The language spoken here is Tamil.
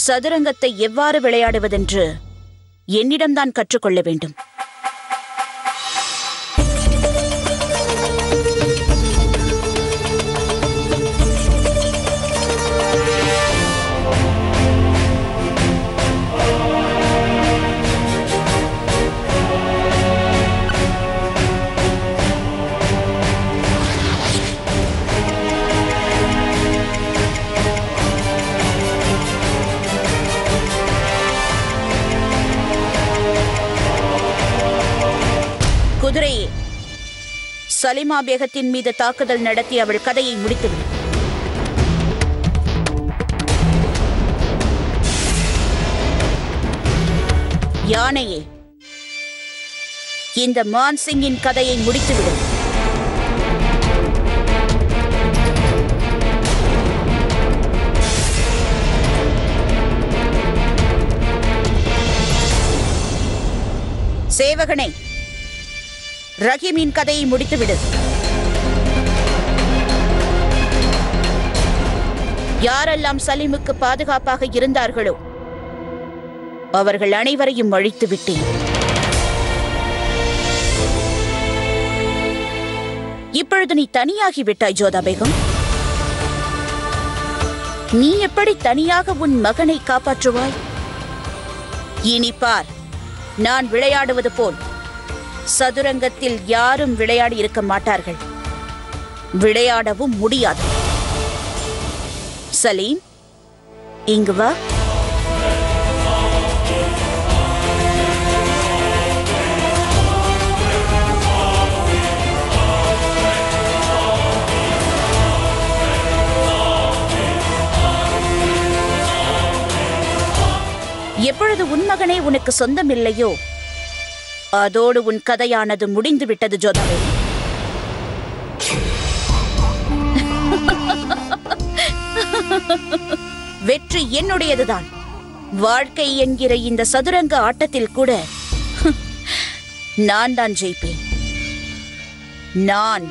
சதுரங்கத்தை எவ்வாறு விளையாடுவதென்று என்னிடம்தான் கற்றுக்கொள்ள வேண்டும். குதிரையே, சலிமா பேகத்தின் மீது தாக்குதல் நடத்தி அவள் கதையை முடித்துவிடும். யானையே, இந்த மான்சிங்கின் கதையை முடித்துவிடும். சேவகனே, ரஹீமின் கதையை முடித்துவிடு. யாரெல்லாம் சலீமுக்கு பாதுகாப்பாக இருந்தார்களோ அவர்கள் அனைவரையும் அழித்து விட்டேன். இப்பொழுது நீ தனியாகி விட்டாய் ஜோதா பேகம். நீ எப்படி தனியாக உன் மகனை காப்பாற்றுவாய்? இனி பார், நான் விளையாடுவது போல் சதுரங்கத்தில் யாரும் விளையாடி இருக்க மாட்டார்கள். விளையாடவும் முடியாது. சலீம், இங்கு வா. எப்பொழுது உன் மகனே உனக்கு சொந்தமில்லையோ அதோடு உன் கதையானது முடிந்து விட்டது ஜோதாவே. வெற்றி என்னுடையதுதான். வாழ்க்கை என்கிற இந்த சதுரங்க ஆட்டத்தில் கூட நான் தான் ஜெயிப்பேன். நான்